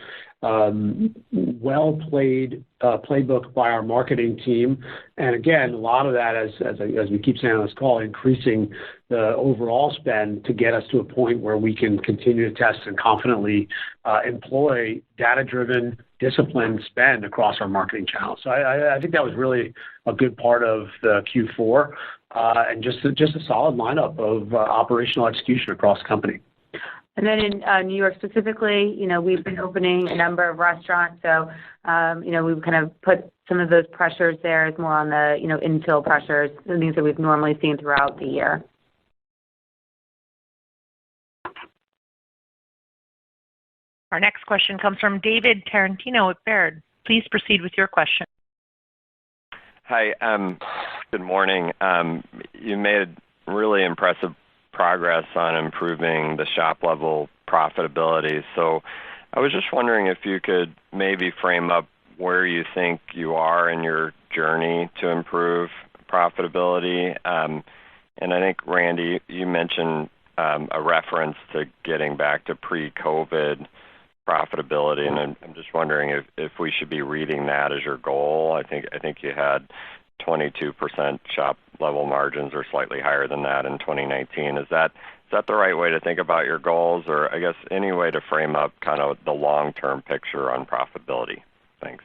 well-played playbook by our marketing team. And again, a lot of that, as we keep saying on this call, increasing the overall spend to get us to a point where we can continue to test and confidently employ data-driven, disciplined spend across our marketing channels. So I think that was really a good part of the Q4 and just a solid lineup of operational execution across the company. And then in New York specifically, we've been opening a number of restaurants. So, we've kind of put some of those pressures there as more on the, infill pressures, the things that we've normally seen throughout the year. Our next question comes from David Tarantino at Baird. Please proceed with your question. Hi, good morning. You made really impressive progress on improving the shop level profitability. So I was just wondering if you could maybe frame up where you think you are in your journey to improve profitability. And I think, Randy, you mentioned a reference to getting back to pre-COVID profitability, and I'm just wondering if we should be reading that as your goal. I think you had 22% shop level margins or slightly higher than that in 2019. Is that the right way to think about your goals, or I guess any way to frame up kind of the long-term picture on profitability? Thanks.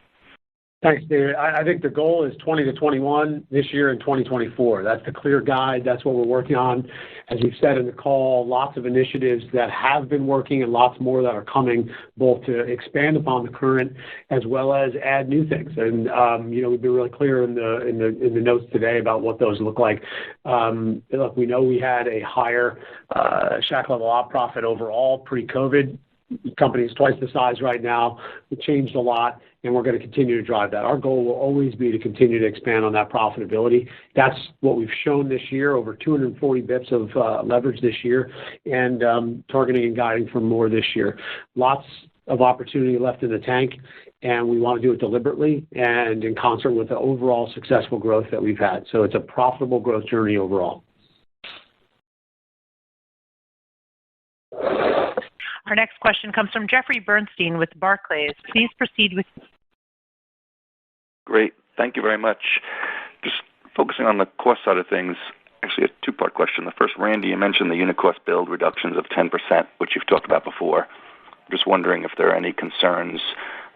Thanks, David. I think the goal is 20 to 21 this year and 2024. That's the clear guide. That's what we're working on. As we've said in the call, lots of initiatives that have been working and lots more that are coming, both to expand upon the current as well as add new things. And we've been really clear in the notes today about what those look like. Look, we know we had a higher SHAK level op profit overall pre-COVID. The company is twice the size right now. It changed a lot, and we're going to continue to drive that. Our goal will always be to continue to expand on that profitability. That's what we've shown this year, over 240 bips of leverage this year, and targeting and guiding for more this year. Lots of opportunity left in the tank, and we want to do it deliberately and in concert with the overall successful growth that we've had. So it's a profitable growth journey overall. Our next question comes from Jeffrey Bernstein with Barclays. Please proceed with. Great. Thank you very much. Just focusing on the cost side of things, actually a two-part question. The first, Randy, you mentioned the unit cost build reductions of 10%, which you've talked about before. Just wondering if there are any concerns.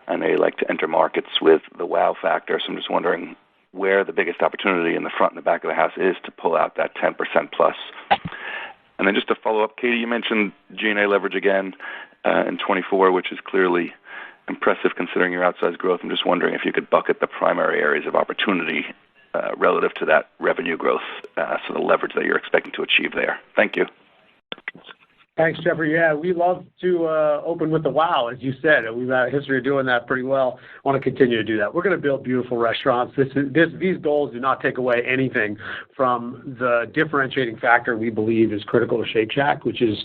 I know you like to enter markets with the wow factor, so I'm just wondering where the biggest opportunity in the front and the back of the house is to pull out that 10% plus. And then just to follow up, Katie, you mentioned G&A leverage again in 24, which is clearly impressive considering your outsized growth. I'm just wondering if you could bucket the primary areas of opportunity relative to that revenue growth, so the leverage that you're expecting to achieve there. Thank you. Thanks, Jeffrey. Yeah, we love to open with the wow, as you said. We've had a history of doing that pretty well. I want to continue to do that. We're going to build beautiful restaurants. These goals do not take away anything from the differentiating factor we believe is critical to Shake Shack, which is,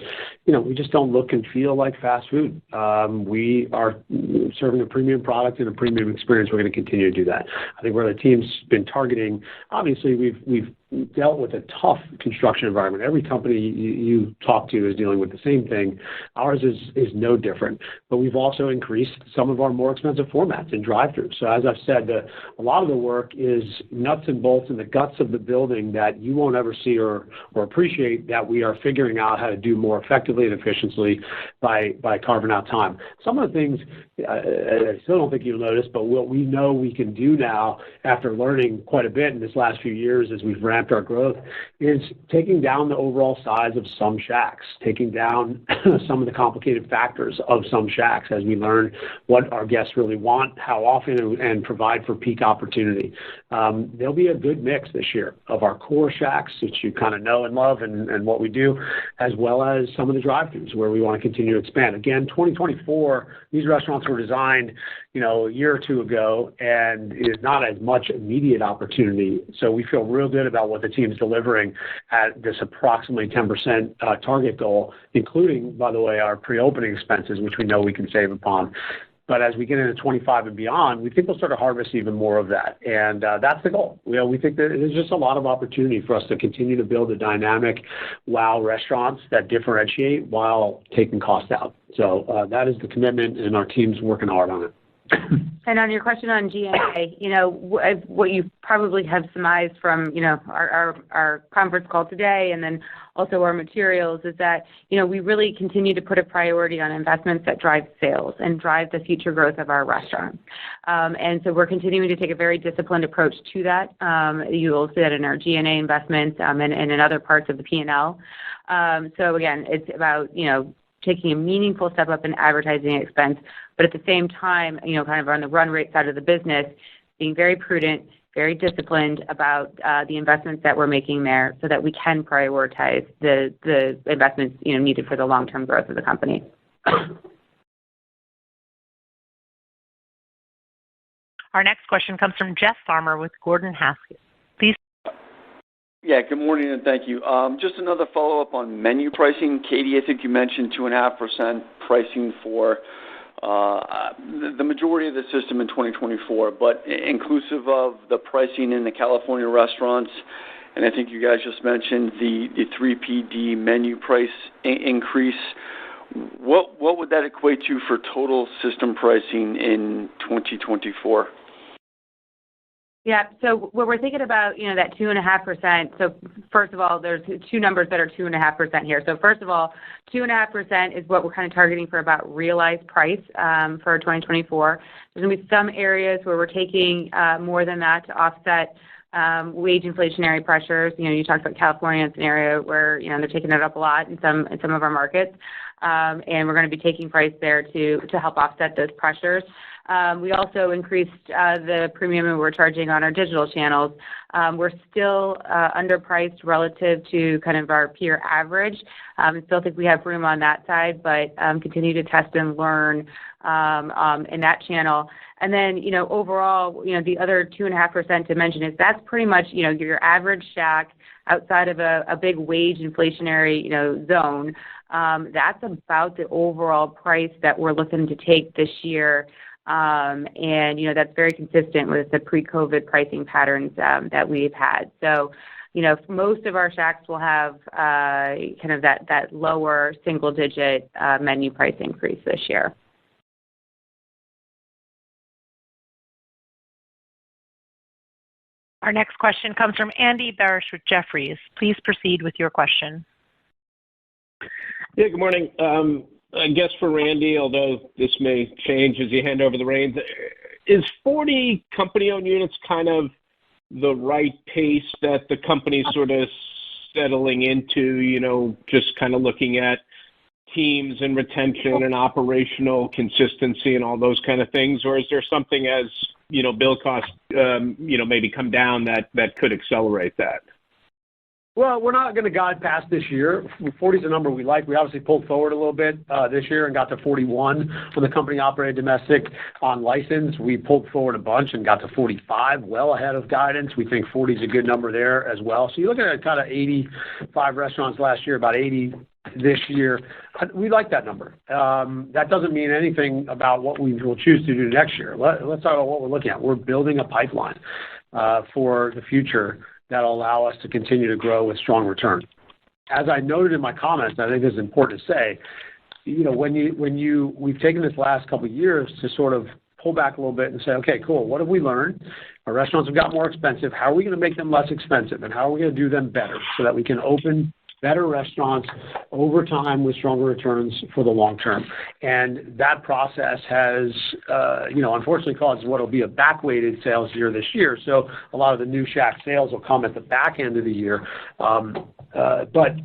we just don't look and feel like fast food. We are serving a premium product and a premium experience. We're going to continue to do that. I think where the team's been targeting, obviously we've dealt with a tough construction environment. Every company you talk to is dealing with the same thing. Ours is no different. But we've also increased some of our more expensive formats in drive-throughs. So as I've said, a lot of the work is nuts and bolts in the guts of the building that you won't ever see or appreciate, that we are figuring out how to do more effectively and efficiently by carving out time. Some of the things I still don't think you'll notice, but what we know we can do now after learning quite a bit in this last few years as we've ramped our growth is taking down the overall size of some Shacks, taking down some of the complicated factors of some Shacks as we learn what our guests really want, how often, and provide for peak opportunity. There'll be a good mix this year of our core Shacks, which you kind of know and love and what we do, as well as some of the drive-thrus where we want to continue to expand. Again, 2024, these restaurants were designed, a year or two ago, and is not as much immediate opportunity. So we feel real good about what the team's delivering at this approximately 10% target goal, including, by the way, our pre-opening expenses, which we know we can save upon. But as we get into 25 and beyond, we think we'll start to harvest even more of that. And that's the goal. We think that there's just a lot of opportunity for us to continue to build a dynamic wow restaurants that differentiate while taking cost out. So that is the commitment, and our team's working hard on it. And on your question on G&A, what you probably have surmised from, our conference call today and then also our materials is that, we really continue to put a priority on investments that drive sales and drive the future growth of our restaurants. And so we're continuing to take a very disciplined approach to that. You will see that in our G&A investments and in other parts of the P&L. So again, it's about, taking a meaningful step up in advertising expense, but at the same time, kind of on the run rate side of the business, being very prudent, very disciplined about the investments that we're making there so that we can prioritize the investments, needed for the long-term growth of the company. Our next question comes from Jeff Farmer with Gordon Haskett. Please. Yeah, good morning, and thank you. Just another follow-up on menu pricing. Katie, I think you mentioned 2.5% pricing for the majority of the system in 2024, but inclusive of the pricing in the California restaurants, and I think you guys just mentioned the 3PD menu price increase. What would that equate to for total system pricing in 2024? Yeah, so when we're thinking about, that 2.5%, so first of all, there's two numbers that are 2.5% here. So first of all, 2.5% is what we're kind of targeting for about realized price for 2024. There's going to be some areas where we're taking more than that to offset wage inflationary pressures. You talked about California as an area where, they're taking it up a lot in some of our markets. And we're going to be taking price there to help offset those pressures. We also increased the premium we're charging on our digital channels. We're still underpriced relative to kind of our peer average. I still think we have room on that side, but continue to test and learn in that channel. And then, overall, the other 2.5% to mention is that's pretty much, your average Shack outside of a big wage inflationary, zone. That's about the overall price that we're looking to take this year. And, that's very consistent with the pre-COVID pricing patterns that we've had. So, most of our Shacks will have kind of that lower single-digit menu price increase this year. Our next question comes from Andy Barish with Jefferies. Please proceed with your question. Yeah, good morning. I guess for Randy, although this may change as you hand over the reins, is 40 company-owned units kind of the right pace that the company's sort of settling into, just kind of looking at teams and retention and operational consistency and all those kind of things? Or is there something as, build costs, maybe come down that could accelerate that? Well, we're not going to guide past this year. 40 is a number we like. We obviously pulled forward a little bit this year and got to 41 on the company-operated domestic. On license, we pulled forward a bunch and got to 45, well ahead of guidance. We think 40 is a good number there as well. So you're looking at kind of 85 restaurants last year, about 80 this year. We like that number. That doesn't mean anything about what we will choose to do next year. Let's talk about what we're looking at. We're building a pipeline for the future that'll allow us to continue to grow with strong returns. As I noted in my comments, I think this is important to say, you know, we've taken this last couple of years to sort of pull back a little bit and say, okay, cool, what have we learned? Our restaurants have got more expensive. How are we going to make them less expensive? And how are we going to do them better so that we can open better restaurants over time with stronger returns for the long term? And that process has, unfortunately caused what will be a back-weighted sales year this year. So a lot of the new Shack sales will come at the back end of the year. But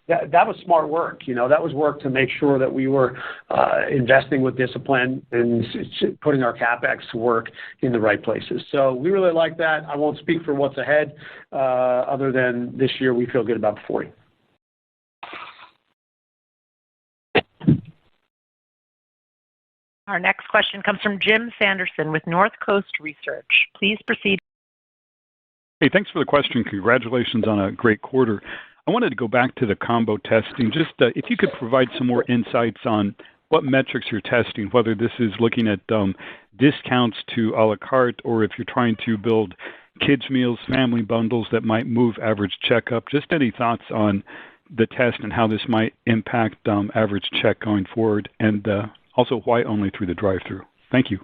that was smart work. You know, that was work to make sure that we were investing with discipline and putting our CapEx to work in the right places. So we really like that. I won't speak for what's ahead other than this year we feel good about the 40. Our next question comes from Jim Sanderson with North Coast Research. Please proceed. Hey, thanks for the question. Congratulations on a great quarter. I wanted to go back to the combo testing. Just if you could provide some more insights on what metrics you're testing, whether this is looking at discounts to a la carte or if you're trying to build kids' meals, family bundles that might move average check up. Just any thoughts on the test and how this might impact average check going forward, and also why only through the drive-thru. Thank you.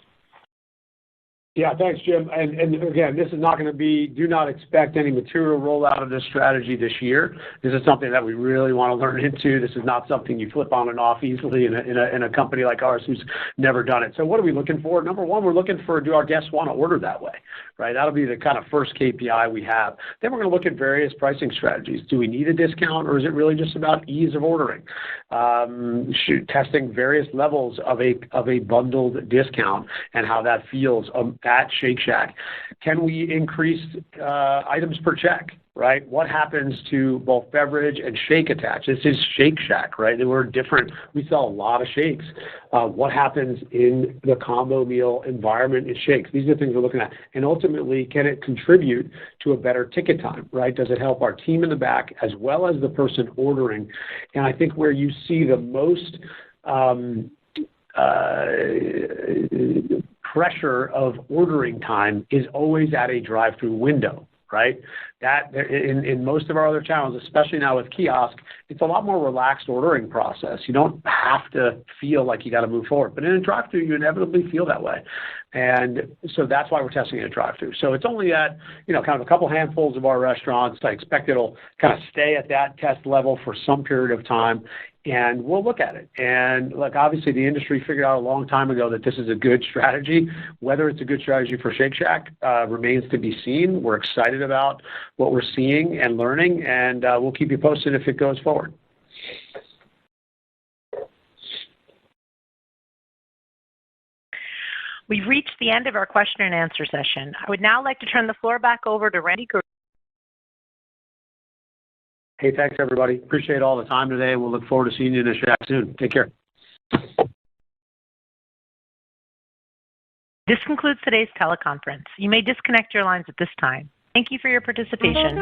Yeah, thanks, Jim. And again, this is not going to be, do not expect any material rollout of this strategy this year. This is something that we really want to learn into. This is not something you flip on and off easily in a company like ours who's never done it. So what are we looking for? Number one, we're looking for, do our guests want to order that way, right? That'll be the kind of first KPI we have. Then we're going to look at various pricing strategies. Do we need a discount, or is it really just about ease of ordering? Testing various levels of a bundled discount and how that feels at Shake Shack. Can we increase items per check, right? What happens to both beverage and shake attach? This is Shake Shack, right? We're different. We sell a lot of shakes. What happens in the combo meal environment in shakes? These are things we're looking at. And ultimately, can it contribute to a better ticket time, right? Does it help our team in the back as well as the person ordering? And I think where you see the most pressure of ordering time is always at a drive-through window, right? That in most of our other channels, especially now with kiosk, it's a lot more relaxed ordering process. You don't have to feel like you got to move forward. But in a drive-through, you inevitably feel that way. And so that's why we're testing in a drive-through. So it's only at, kind of a couple handfuls of our restaurants. I expect it'll kind of stay at that test level for some period of time. And we'll look at it. And look, obviously the industry figured out a long time ago that this is a good strategy. Whether it's a good strategy for Shake Shack remains to be seen. We're excited about what we're seeing and learning, and we'll keep you posted if it goes forward. We've reached the end of our question and answer session. I would now like to turn the floor back over to Randy Garutti. Hey, thanks, everybody. Appreciate all the time today. We'll look forward to seeing you in the Shack soon. Take care. This concludes today's teleconference. You may disconnect your lines at this time. Thank you for your participation.